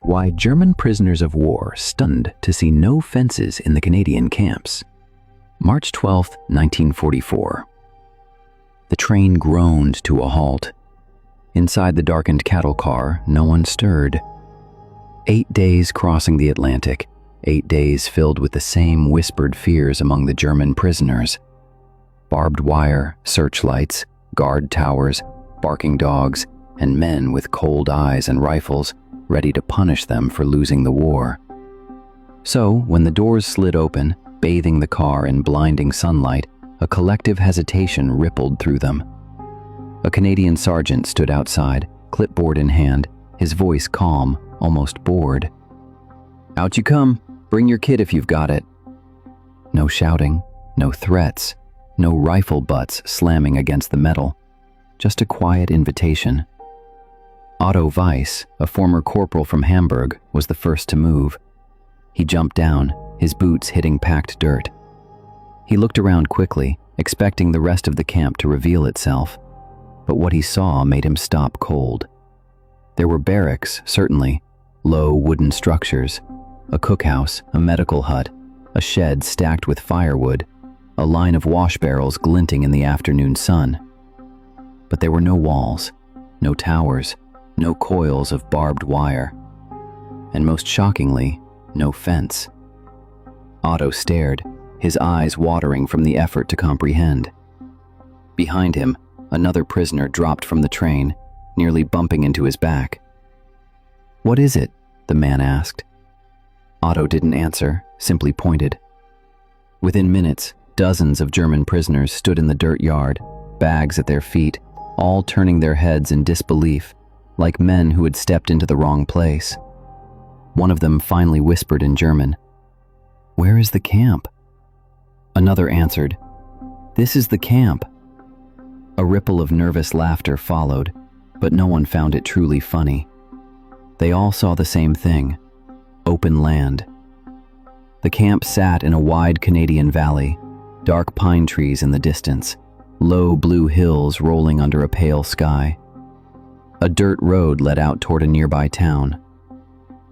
Why German prisoners of war stunned to see no fences in the Canadian camps. March 12, 1944. The train groaned to a halt. Inside the darkened cattle car, no one stirred. 8 days crossing the Atlantic, 8 days filled with the same whispered fears among the German prisoners. Barbed wire, searchlights, guard towers, barking dogs, and men with cold eyes and rifles ready to punish them for losing the war. So, when the doors slid open, bathing the car in blinding sunlight, a collective hesitation rippled through them. A Canadian sergeant stood outside, clipboard in hand, his voice calm, almost bored. "Out you come. Bring your kit if you've got it." No shouting, no threats, no rifle butts slamming against the metal, just a quiet invitation. Otto Weiss, a former corporal from Hamburg, was the first to move. He jumped down, his boots hitting packed dirt. He looked around quickly, expecting the rest of the camp to reveal itself, but what he saw made him stop cold. There were barracks, certainly, low wooden structures, a cookhouse, a medical hut, a shed stacked with firewood, a line of wash barrels glinting in the afternoon sun. But there were no walls, no towers, no coils of barbed wire, and most shockingly, no fence. Otto stared, his eyes watering from the effort to comprehend. Behind him, another prisoner dropped from the train, nearly bumping into his back. "What is it?" the man asked. Otto didn't answer, simply pointed. Within minutes, dozens of German prisoners stood in the dirt yard, bags at their feet, all turning their heads in disbelief, like men who had stepped into the wrong place. One of them finally whispered in German, "Where is the camp?" Another answered, "This is the camp." A ripple of nervous laughter followed, but no one found it truly funny. They all saw the same thing: open land. The camp sat in a wide Canadian valley, dark pine trees in the distance, low blue hills rolling under a pale sky. A dirt road led out toward a nearby town.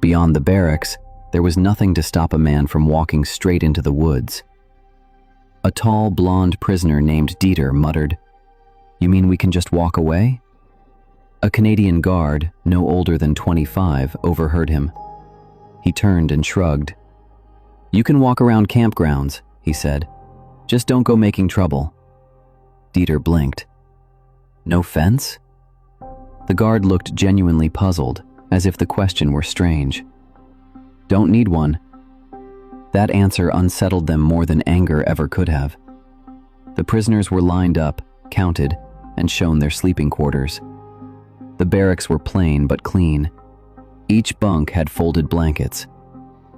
Beyond the barracks, there was nothing to stop a man from walking straight into the woods. A tall, blonde prisoner named Dieter muttered, "You mean we can just walk away?" A Canadian guard, no older than 25, overheard him. He turned and shrugged. "You can walk around campgrounds," he said. "Just don't go making trouble." Dieter blinked. "No fence?" The guard looked genuinely puzzled, as if the question were strange. "Don't need one." That answer unsettled them more than anger ever could have. The prisoners were lined up, counted, and shown their sleeping quarters. The barracks were plain but clean. Each bunk had folded blankets.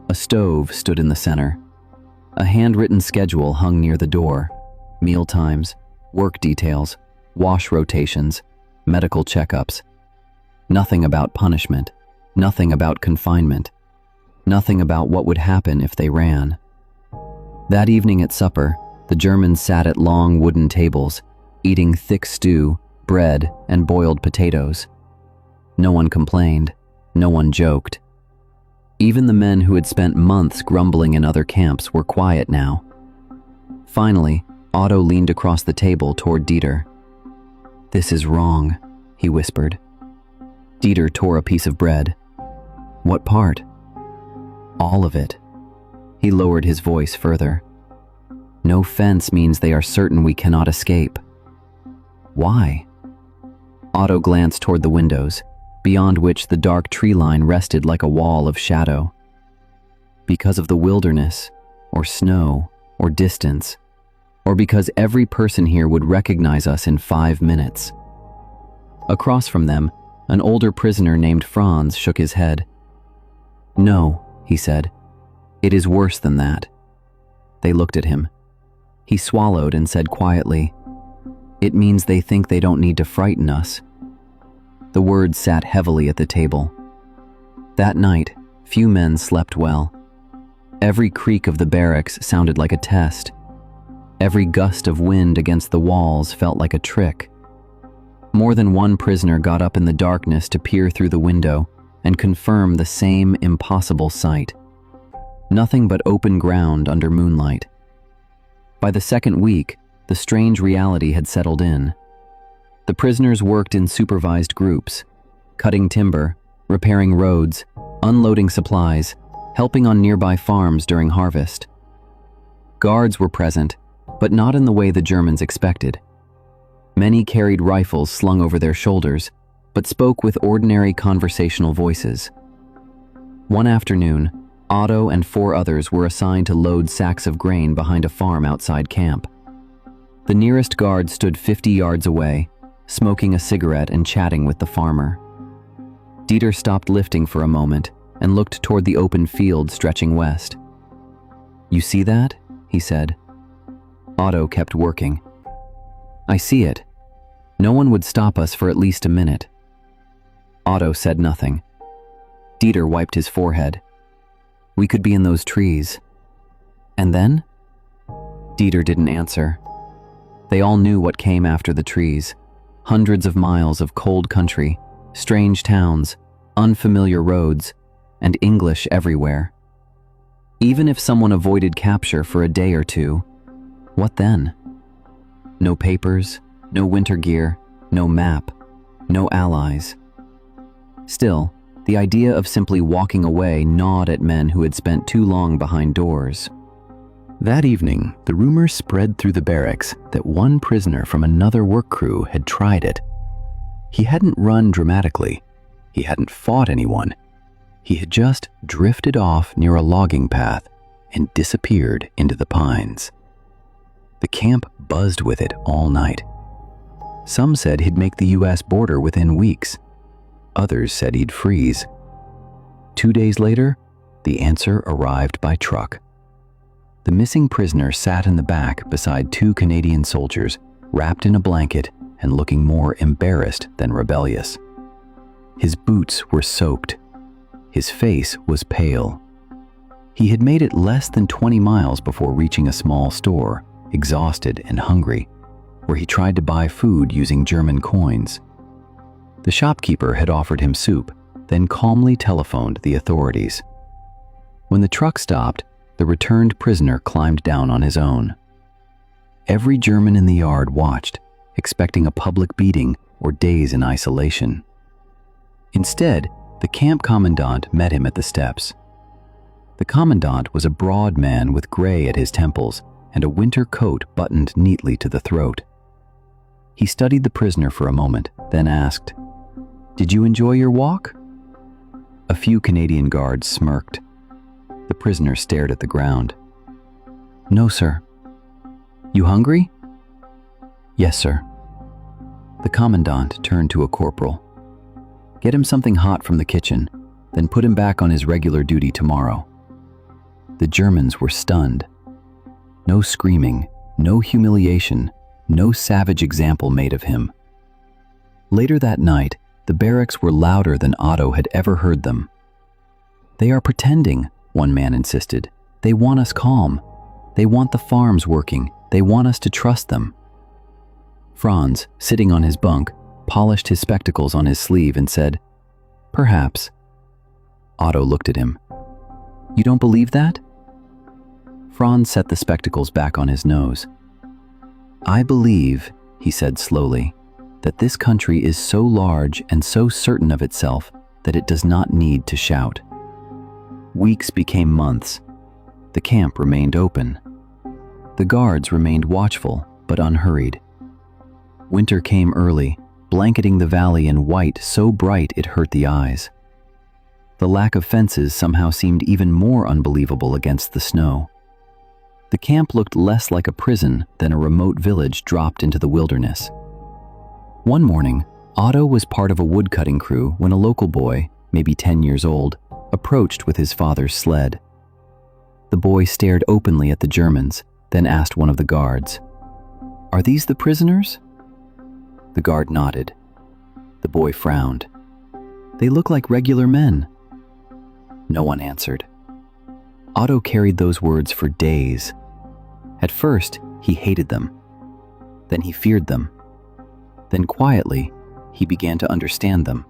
A stove stood in the center. A handwritten schedule hung near the door: meal times, work details, wash rotations, medical checkups. Nothing about punishment, nothing about confinement, nothing about what would happen if they ran. That evening at supper, the Germans sat at long wooden tables, eating thick stew, bread, and boiled potatoes. No one complained, no one joked. Even the men who had spent months grumbling in other camps were quiet now. Finally, Otto leaned across the table toward Dieter. "This is wrong," he whispered. Dieter tore a piece of bread. "What part?" "All of it." He lowered his voice further. "No fence means they are certain we cannot escape." "Why?" Otto glanced toward the windows, beyond which the dark tree line rested like a wall of shadow. "Because of the wilderness, or snow, or distance, or because every person here would recognize us in 5 minutes." Across from them, an older prisoner named Franz shook his head. "No," he said. "It is worse than that." They looked at him. He swallowed and said quietly, "It means they think they don't need to frighten us." The words sat heavily at the table. That night, few men slept well. Every creak of the barracks sounded like a test. Every gust of wind against the walls felt like a trick. More than one prisoner got up in the darkness to peer through the window and confirm the same impossible sight. Nothing but open ground under moonlight. By the second week, the strange reality had settled in. The prisoners worked in supervised groups, cutting timber, repairing roads, unloading supplies, helping on nearby farms during harvest. Guards were present, but not in the way the Germans expected. Many carried rifles slung over their shoulders, but spoke with ordinary conversational voices. One afternoon, Otto and 4 others were assigned to load sacks of grain behind a farm outside camp. The nearest guard stood 50 yards away, smoking a cigarette and chatting with the farmer. Dieter stopped lifting for a moment and looked toward the open field stretching west. "You see that?" he said. Otto kept working. "I see it. No one would stop us for at least a minute." Otto said nothing. Dieter wiped his forehead. "We could be in those trees." "And then?" Dieter didn't answer. They all knew what came after the trees. Hundreds of miles of cold country, strange towns, unfamiliar roads, and English everywhere. Even if someone avoided capture for a day or two, what then? No papers, no winter gear, no map, no allies. Still, the idea of simply walking away gnawed at men who had spent too long behind doors. That evening, the rumor spread through the barracks that one prisoner from another work crew had tried it. He hadn't run dramatically. He hadn't fought anyone. He had just drifted off near a logging path and disappeared into the pines. The camp buzzed with it all night. Some said he'd make the US border within weeks. Others said he'd freeze. 2 days later, the answer arrived by truck. The missing prisoner sat in the back beside 2 Canadian soldiers, wrapped in a blanket and looking more embarrassed than rebellious. His boots were soaked. His face was pale. He had made it less than 20 miles before reaching a small store, exhausted and hungry, where he tried to buy food using German coins. The shopkeeper had offered him soup, then calmly telephoned the authorities. When the truck stopped, the returned prisoner climbed down on his own. Every German in the yard watched, expecting a public beating or days in isolation. Instead, the camp commandant met him at the steps. The commandant was a broad man with gray at his temples and a winter coat buttoned neatly to the throat. He studied the prisoner for a moment, then asked, "Did you enjoy your walk?" A few Canadian guards smirked. The prisoner stared at the ground. "No, sir." "You hungry?" "Yes, sir." The commandant turned to a corporal. "Get him something hot from the kitchen, then put him back on his regular duty tomorrow." The Germans were stunned. No screaming, no humiliation, no savage example made of him. Later that night, the barracks were louder than Otto had ever heard them. "They are pretending," one man insisted. "They want us calm. They want the farms working. They want us to trust them." Franz, sitting on his bunk, polished his spectacles on his sleeve and said, "Perhaps." Otto looked at him. "You don't believe that?" Franz set the spectacles back on his nose. "I believe," he said slowly, "that this country is so large and so certain of itself that it does not need to shout." Weeks became months. The camp remained open. The guards remained watchful but unhurried. Winter came early, blanketing the valley in white so bright it hurt the eyes. The lack of fences somehow seemed even more unbelievable against the snow. The camp looked less like a prison than a remote village dropped into the wilderness. One morning, Otto was part of a woodcutting crew when a local boy, maybe 10 years old, approached with his father's sled. The boy stared openly at the Germans, then asked one of the guards, "Are these the prisoners?" The guard nodded. The boy frowned. "They look like regular men." No one answered. Otto carried those words for days. At first, he hated them. Then he feared them. Then quietly, he began to understand them.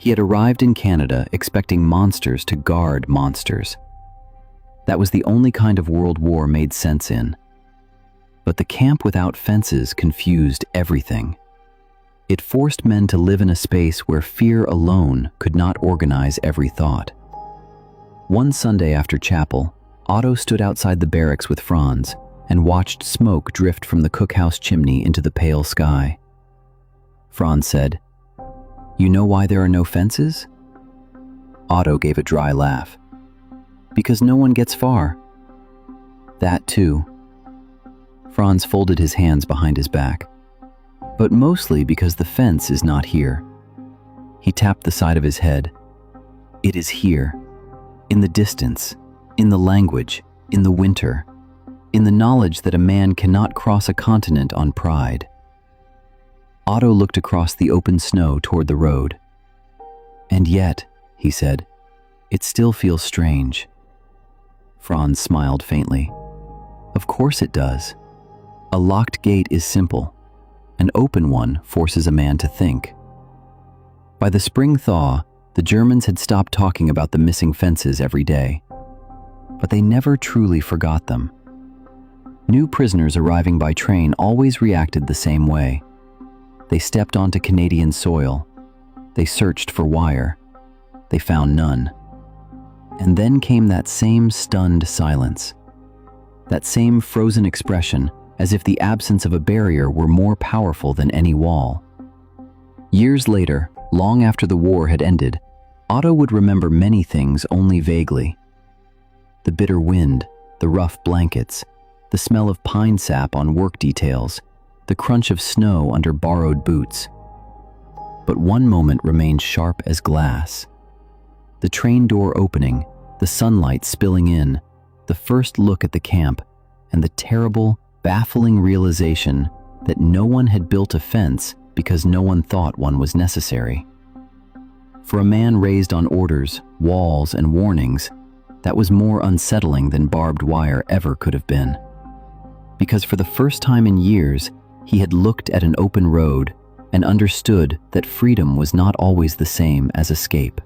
He had arrived in Canada expecting monsters to guard monsters. That was the only kind of world war made sense in. But the camp without fences confused everything. It forced men to live in a space where fear alone could not organize every thought. One Sunday after chapel, Otto stood outside the barracks with Franz and watched smoke drift from the cookhouse chimney into the pale sky. Franz said, "You know why there are no fences?" Otto gave a dry laugh. "Because no one gets far." "That too." Franz folded his hands behind his back. "But mostly because the fence is not here." He tapped the side of his head. "It is here. In the distance, in the language, in the winter, in the knowledge that a man cannot cross a continent on pride." Otto looked across the open snow toward the road. "And yet," he said, "it still feels strange." Franz smiled faintly. "Of course it does. A locked gate is simple. An open one forces a man to think." By the spring thaw, the Germans had stopped talking about the missing fences every day. But they never truly forgot them. New prisoners arriving by train always reacted the same way. They stepped onto Canadian soil. They searched for wire. They found none. And then came that same stunned silence. That same frozen expression, as if the absence of a barrier were more powerful than any wall. Years later, long after the war had ended, Otto would remember many things only vaguely. The bitter wind, the rough blankets, the smell of pine sap on work details, the crunch of snow under borrowed boots. But one moment remained sharp as glass. The train door opening, the sunlight spilling in, the first look at the camp, and the terrible, baffling realization that no one had built a fence because no one thought one was necessary. For a man raised on orders, walls, and warnings, that was more unsettling than barbed wire ever could have been. Because for the first time in years, he had looked at an open road and understood that freedom was not always the same as escape.